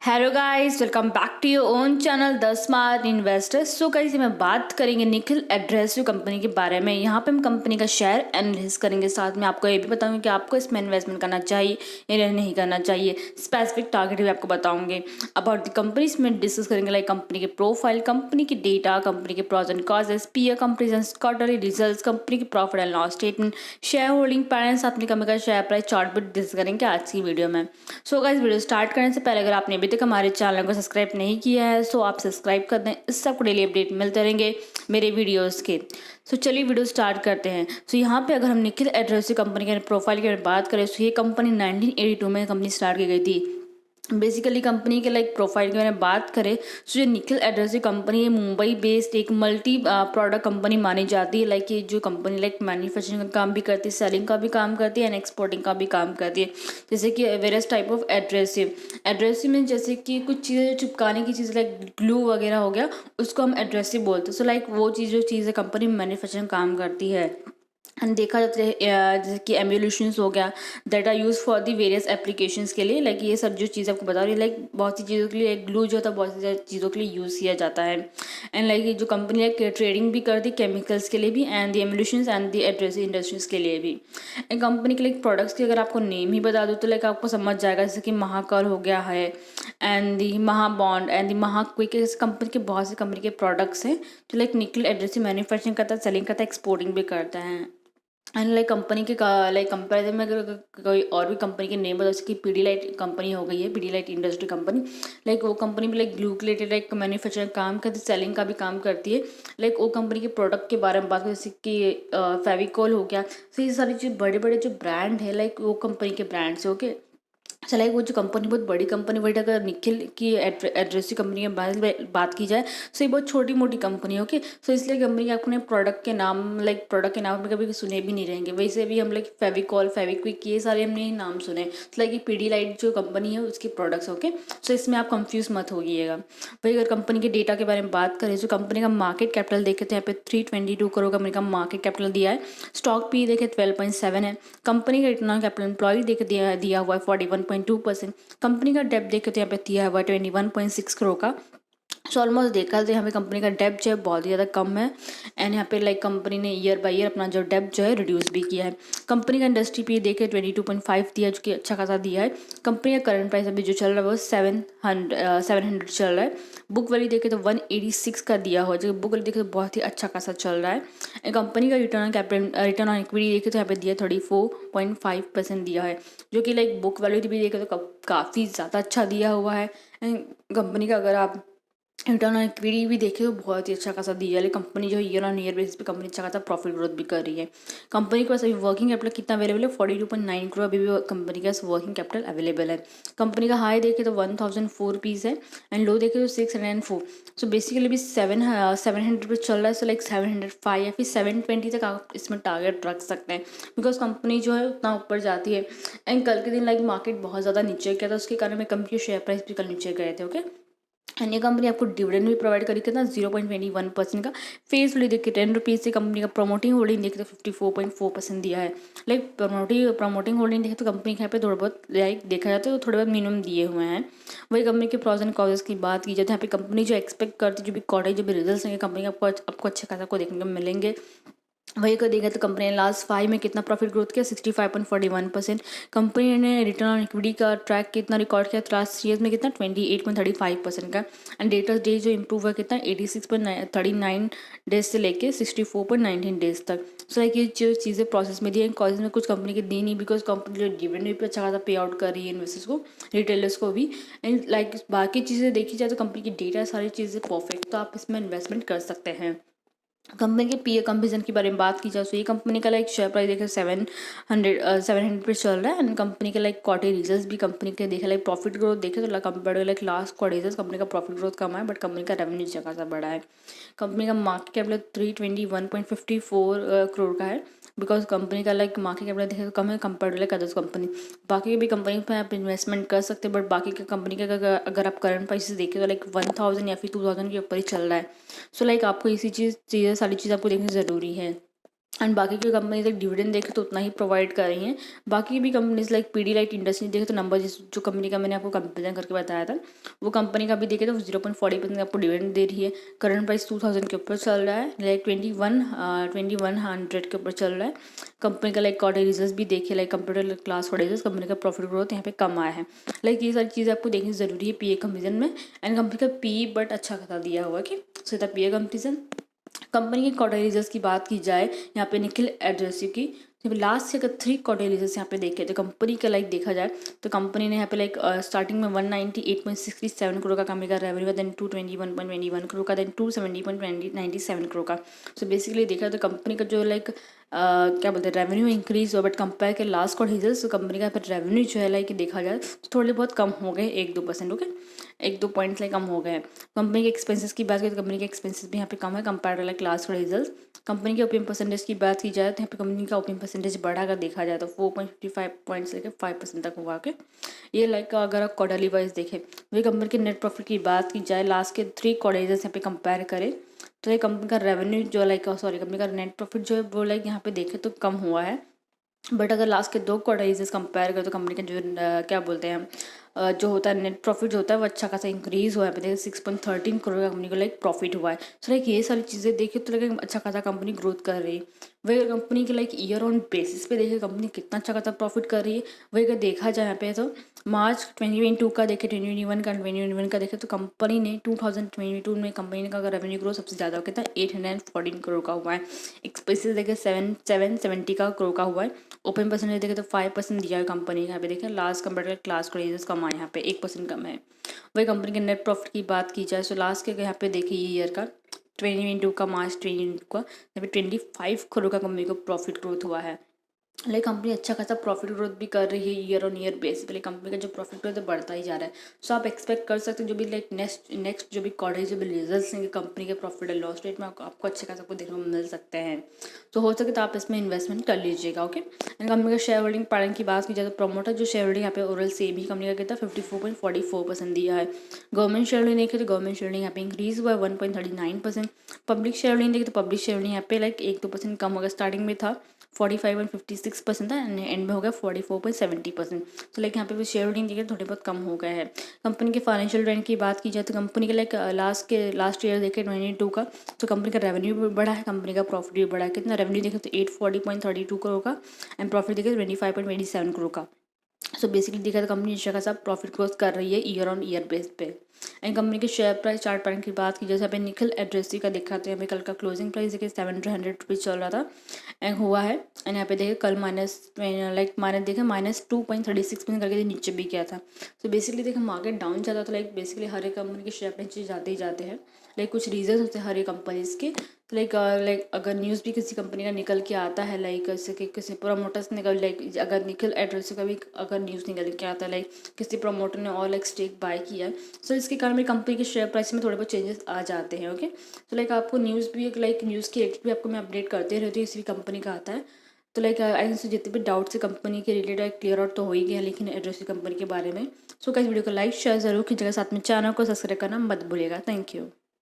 Hello guys, welcome back to your own channel the smart investors. So guys, मैं बात करेंगे Nikhil एड्रेसिव company के बारे में। यहाँ पे हम कंपनी का शेयर एनालिसिस करेंगे, साथ में आपको ये भी बताऊंगे कि आपको इसमें इन्वेस्टमेंट करना चाहिए या नहीं करना चाहिए। स्पेसिफिक टारगेट भी आपको बताऊंगे। अबाउट द कंपनी इसमें डिस्कस करेंगे, लाइक कंपनी के प्रोफाइल, कंपनी की डेटा, कंपनी के pros and cons, peer comparison, quarterly results, company की profit and loss statement, shareholding pattern, साथ में कंपनी का शेयर प्राइस चार्ट भी डिस्कस करेंगे आज की वीडियो में। सो गाइस, वीडियो स्टार्ट करने से पहले अगर आपने अभी तक हमारे चैनल को सब्सक्राइब नहीं किया है सो आप सब्सक्राइब कर दें। इससे आपको डेली अपडेट मिलते रहेंगे मेरे वीडियोस के। सो चलिए वीडियो स्टार्ट करते हैं। सो यहाँ पे अगर हम निखिल एड्रेसिव कंपनी के प्रोफाइल की बात करें तो ये कंपनी 1982 में कंपनी स्टार्ट की गई थी। बेसिकली कंपनी के लाइक प्रोफाइल की मैंने बात करें तो जो निखिल एड्रेसिव कंपनी है मुंबई बेस्ड एक मल्टी प्रोडक्ट कंपनी मानी जाती है। लाइक ये जो कंपनी लाइक मैन्युफैक्चरिंग का काम भी करती है, सेलिंग का भी काम करती है एंड एक्सपोर्टिंग का भी काम करती है। जैसे कि वेरियस टाइप ऑफ एड्रेसिव में जैसे कि कुछ चीज़ें चिपकाने की चीज़ लाइक ग्लू वगैरह हो गया, उसको हम एड्रेसिव बोलते हैं। सो लाइक वो चीज़ जो चीज़ है कंपनी मैन्युफैक्चरिंग काम करती है। एंड देखा जाता है जैसे कि एम्यूलेशंस हो गया that are use for the various applications के लिए। लाइक ये सब जो चीज़ आपको बता रही है, लाइक बहुत सी चीज़ों के लिए ग्लू जो होता है बहुत सी चीज़ों के लिए यूज़ किया जाता है। एंड लाइक ये जो कंपनी है ट्रेडिंग भी करती है केमिकल्स के लिए भी and the emulsions and the adhesive industries के लिए भी। एंड कंपनी के लाइक प्रोडक्ट्स की अगर आपको नेम ही बता दो तो लाइक आपको समझ जाएगा, जैसे कि महाकाल हो गया है and the Mahabond and the Mahaquick. Company के बहुत से कंपनी के प्रोडक्ट्स हैं जो लाइक निकल एड्रेसिव मैन्युफैक्चरिंग करता है, सेलिंग करता है, एक्सपोर्टिंग भी करता है। एंड लाइक कंपनी के लाइक कंपेरिजन में अगर कोई और भी कंपनी के नेम बताओ, जैसे कि पीडीलाइट कंपनी हो गई है, पीडीलाइट इंडस्ट्री कंपनी। लाइक वो कंपनी भी लाइक ग्लू के रिलेटेड लाइक मैन्युफैक्चरिंग काम करती है, सेलिंग का भी काम करती है। लाइक वो कंपनी के प्रोडक्ट के बारे में बात करें जैसे कि फेविकॉल हो गया। तो ये सारी जो बड़े बड़े जो ब्रांड है लाइक वो कंपनी के ब्रांड्स है। ओके, अच्छा लाइक वो जो कंपनी बहुत बड़ी कंपनी, बट अगर निखिल की एड्रेसिव कंपनी के बारे में बात की जाए तो ये बहुत छोटी मोटी कंपनी है। ओके, सो इसलिए कंपनी के अपने प्रोडक्ट के नाम लाइक प्रोडक्ट के नाम में कभी सुने भी नहीं रहेंगे। वैसे भी हम लाइक फेविकॉल, फेविक्विक ये सारे हमने नाम सुने। तो लाइक ये पीडीलाइट जो कंपनी है उसकी प्रोडक्ट्स। ओके, सो इसमें आप कंफ्यूज मत होइएगा। वही अगर कंपनी के डेटा के बारे में बात करें तो कंपनी का मार्केट कैपिटल देखे तो यहाँ पे 322 करोड़ कंपनी का मार्केट कैपिटल दिया है। स्टॉक पी देखे 12.7 है। कंपनी का रिटर्न ऑन कैपिटल एम्प्लॉय देखे दिया हुआ है 41.2%। कंपनी का डेप्ट देखे तो यहाँ पे दिया हुआ है 21.6 करोड़ का। सो ऑलमोस्ट देखा तो यहाँ पे कंपनी का डेप्ट जो है बहुत ही ज़्यादा कम है। एंड यहाँ पे लाइक कंपनी ने ईयर बाय ईयर अपना जो डेप्ट जो है रिड्यूस भी किया है। कंपनी का इंडस्ट्री पी देखे 22.5 दिया है, जो कि अच्छा खासा दिया है। कंपनी का करंट प्राइस अभी जो चल रहा है वो 700 चल रहा है। बुक वैल्यू देखे तो 186 का दिया हुआ है, जो बुक वैल्यू देखे तो बहुत ही अच्छा खासा चल रहा है। एंड कंपनी का return on capital, return on equity देखे तो यहाँ पे दिया 34.5% दिया है, जो कि लाइक बुक वैल्यू भी देखे तो काफ़ी ज़्यादा अच्छा दिया हुआ है। एंड कंपनी का अगर आप रिटर्न ऑन इक्विटी भी देखे तो बहुत ही अच्छा खासा दिया है। कंपनी जो है ईयर ऑन ईयर बेसिस पे कंपनी अच्छा खासा प्रॉफिट ग्रोथ भी कर रही है। कंपनी के पास अभी वर्किंग कैपिटल कितना अवेलेबल है, 42.9 करोड़ अभी भी कंपनी के पास वर्किंग कैपिटल अवेलेबल है। कंपनी का हाई देखे तो 1004 रुपीज़ है एंड लो देखे तो 604। सो बेसिकली भी 700 पे चल रहा है। सो लाइक 705 या फिर 720 तक आप इसमें टारगेट रख सकते हैं, बिकॉज कंपनी जो है उतना ऊपर जाती है। एंड कल के दिन लाइक मार्केट बहुत ज़्यादा नीचे गया था, उसके कारण में कंपनी के शेयर प्राइस भी कल नीचे गए थे। ओके, एंड ये कंपनी आपको डिविडेंड भी प्रोवाइड करी कितना 0.21% का। फेस वैल्यू देखिए 10 रुपीज़ से कंपनी का प्रमोटिंग होल्डिंग देखिए तो 54.4% दिया है। लाइक प्रमोटिंग होल्डिंग देखे तो कंपनी के यहाँ पे थोड़ा बहुत लाइक देखा जाता है तो थोड़े बहुत मिनिमम दिए हुए हैं। वही कंपनी के प्रॉज एंड कॉजेस की बात की जाए तो यहाँ पे कंपनी जो एक्सपेक्ट करती है, जो भी क्वार्टर जो भी रिजल्ट हैं कंपनी के आपको अच्छे खासा को देखने को मिलेंगे। वही को देखा तो कंपनी ने लास्ट 5 में कितना प्रॉफिट ग्रोथ किया 65.41%। कंपनी ने रिटर्न ऑन इक्विटी का ट्रैक कितना रिकॉर्ड किया लास्ट ईयर में कितना 28.35% का। एंड डेटर डे जो इंप्रूव हुआ कितना 86.39 डेज से लेके 64.19 डेज तक। सो लाइक ये जो चीज़ें प्रोसेस में दी है, कॉलेज में कुछ कंपनी की दी नहीं, बिकॉज कंपनी जो डिविडेंड भी अच्छा खासा पे आउट कर रही है इन्वेस्टर्स को, रिटेलर्स को भी। एंड लाइक बाकी चीज़ें देखी जाए तो कंपनी की डेटा सारी चीज़ें परफेक्ट, तो आप इसमें इन्वेस्टमेंट कर सकते हैं। कंपनी के पीए कंपेरिजन के बारे में बात की जाए तो ये कंपनी का लाइक शेयर प्राइस देखे 700 पे चल रहा है। एंड कंपनी के लाइक क्वार्टर रिजल्ट्स भी कंपनी के देखे लाइक प्रॉफिट ग्रोथ देखे तो compare like last quarter results company का प्रॉफिट ग्रोथ कम है, बट कंपनी का रेवेन्यू जगह सा बड़ा है। कंपनी का मार्केट कैपिटल 321.54 करोड़ का है, बिकॉज कंपनी का लाइक मार्केट कैपिटल देखे तो कम है compare to like others company. बाकी की भी कंपनी पर आप इन्वेस्टमेंट कर सकते हैं, बट बाकी की कंपनी का अगर आप करंट प्राइसेस देखें तो लाइक 1000 या फिर 2000 के ऊपर ही चल रहा है। सो लाइक आपको इसी चीज़ें सारी चीज़ आपको देखनी ज़रूरी है। एंड बाकी की कंपनी लाइक डिविडेंड देखे तो उतना ही प्रोवाइड कर रही हैं। बाकी भी कंपनीज लाइक पीडीलाइट इंडस्ट्री देखे तो नंबर जो कंपनी का मैंने आपको कंपेरिजन करके बताया था, वो कंपनी का भी देखे तो 0.40% आपको डिविडेंड दे रही है। करंट प्राइस 2000 के ऊपर चल रहा है, लाइक 2100 के ऊपर चल रहा है। कंपनी का लाइक क्वार्टर रिजल्ट्स भी देखे, like computer class quarter results, company का प्रॉफिट ग्रोथ यहाँ पे कम आया है। लाइक ये सारी चीज़ें आपको देखनी जरूरी है पीए कंपेरिजन में। एंड कंपनी का पी बट अच्छा खासा दिया हुआ है कि सो था पीए कंपेरिजन। कंपनी के क्वार्टर रिजल्ट्स की बात की जाए यहाँ पे निखिल एड्रेसिव की, लास्ट से अगर 3 क्वार्टर रिजल्ट्स यहाँ पे देखे तो कंपनी का लाइक देखा जाए तो कंपनी ने यहाँ पे लाइक स्टार्टिंग में 198.67 करोड़ का कंपनी का रेवेन्यू, देन 221.21 करोड़ का, देन 270.97 करोड़ का। सो बेसिकली देखा तो कंपनी का जो लाइक क्या बोलते हैं रेवेन्यू इंक्रीज हुआ, बट कंपेयर के लास्ट क्वार्टर रिजल्ट्स तो कंपनी का रेवेन्यू जो है लाइक देखा जाए तो थोड़े बहुत कम हो गए, 1-2%। ओके, 1-2 पॉइंट्स लाइक कम हो गए हैं। कंपनी के एक्सपेंसेस की बात करें तो कंपनी के एक्सपेंसेस भी यहाँ पे कम है compare like last quarter result. Company के ओपीएम परसेंटेज की बात की जाए तो यहाँ पे कंपनी का ओपीएम परसेंटेज बढ़ा कर देखा जाए तो 4.55 पॉइंट्स लेकर 5% तक हुआ के। ये लाइक अगर आप क्वार्टरली वाइज देखें, वही कंपनी के नेट प्रॉफिट की बात की जाए लास्ट के 3 क्वार्टर्स यहाँ पे कंपेयर करें तो ये कंपनी का रेवेन्यू जो लाइक कंपनी का नेट प्रॉफिट जो है वो लाइक यहाँ पे देखे तो कम हुआ है। बट अगर लास्ट के 2 क्वार्टर्स कंपेयर करें तो कंपनी का जो क्या बोलते हैं जो होता है नेट प्रॉफिट जो होता है वो अच्छा खासा इंक्रीज हुआ है। देखिए 6.13 करोड़ का कंपनी को लाइक प्रॉफिट हुआ है। सो लाइक ये सारी चीज़ें देखिए तो लाइक अच्छा खासा कंपनी ग्रोथ कर रही है। वही कंपनी के लाइक ईयर ऑन बेसिस पे देखिए कंपनी कितना अच्छा खासा प्रॉफिट कर रही है। वही अगर देखा जाए यहाँ पे तो मार्च 2022 का देखे, 2021 का देखे तो कंपनी ने 2022 में कंपनी का रेवेन्यू ग्रोथ सबसे ज़्यादा कितना 814 करोड़ का हुआ है। एक्सपेंसेस देखे 770 का करोड़ का हुआ है। ओपन परसेंटेज देखे तो 5% दिया है कंपनी यहाँ पे देखें, लास्ट कंपेयर क्लास का रेजर्स कम आए, यहाँ पे 1% कम है। वही कंपनी के नेट प्रॉफिट की बात की जाए तो लास्ट के यहाँ पे देखिए ये ईयर का 2022 का मार्च 2022 का यहाँ पे 25 करोड़ का कंपनी को प्रॉफिट ग्रोथ हुआ है। लाइक कंपनी अच्छा खासा प्रॉफिट ग्रोथ भी कर रही है ईयर ऑन ईयर बेस पे। कंपनी का जो प्रॉफिट ग्रोथ है बढ़ता ही जा रहा है। सो आप एक्सपेक्ट कर सकते हैं जो भी लाइक नेक्स्ट जो भी क्वार्टर जो भी रिजल्ट्स हैं कंपनी के प्रॉफिट एंड लॉस रेट में आपको अच्छे खासा देखने को मिल सकते हैं। तो हो सके तो आप इसमें इन्वेस्टमेंट कर लीजिएगा। ओके, एंड कंपनी का शेयर होल्डिंग पैटर्न की बात की जाए तो प्रमोटर जो शेयर होल्डिंग यहाँ पे ओरल सेम ही कंपनी का कितना 54.44% दिया है। गवर्नमेंट शेयर होल्डिंग देखे तो गवर्नमेंट शेयर होल्डिंग यहाँ पे इंक्रीज हुआ है 1.39%। पब्लिक शेयर होल्डिंग देखे तो पब्लिक शेयर होल्डिंग यहाँ पे लाइक 1-2% कम होगा। स्टार्टिंग में था 45.56% था, एंड में हो गया 44.70%। तो लाइक यहाँ पे भी शेयर होल्डिंग देखिए थोड़े बहुत कम हो गए हैं। कंपनी के फाइनेंशियल ट्रेंड की बात की जाए तो कंपनी के लाइक लास्ट ईयर देखे 2022 का तो कंपनी का रेवेन्यू भी बढ़ा है, कंपनी का प्रॉफिट भी बढ़ा है। कितना रेवेन्यू देखे तो 840.32 करोड़ का एंड प्रॉफिट देखे 25.27 करोड़ का। सो बेसिकली देखा तो कंपनी अच्छा खासा प्रॉफिट ग्रोथ कर रही है ईयर ऑन ईयर बेस पे। एंड कंपनी के शेयर प्राइस चार्ट पैटर्न की बात की जैसे यहाँ पे निखिल एड्रेसी का देखा तो यहाँ पे कल का क्लोजिंग प्राइस देखिए 700 रुपीज़ चल रहा था एंड हुआ है। एंड यहाँ पे देखिए कल माइनस देखे -2.36% करके नीचे भी किया था। तो बेसिकली देखिए मार्केट डाउन जाता था, लाइक बेसिकली हर एक कंपनी के शेयर प्राइस जाते ही जाते हैं। लाइक कुछ रीजन होते हैं हर एक कंपनीज के। तो लाइक अगर न्यूज़ भी किसी कंपनी का निकल के आता है, लाइक जैसे कि किसी प्रोमोटर्स निकल लाइक अगर निखिल एड्रेसी का भी अगर न्यूज़ निकल के आता है लाइक किसी प्रोमोटर ने और लाइक स्टेक बाय किया है, सो इसके कारण मेरी कंपनी के शेयर प्राइस में थोड़े बहुत चेंजेस आ जाते हैं। ओके, तो लाइक आपको न्यूज़ भी लाइक न्यूज़ की भी आपको मैं अपडेट करते रहती हूँ, इसी कंपनी का आता है। तो लाइक आई से जितने भी डाउट्स है कंपनी के रिलेटेड क्लियर आउट तो हो ही गया लेकिन एड्रेसी कंपनी के बारे में। सो गाइस वीडियो को लाइक शेयर जरूर कीजिएगा, साथ में चैनल को सब्सक्राइब करना मत भूलिएगा। Thank you.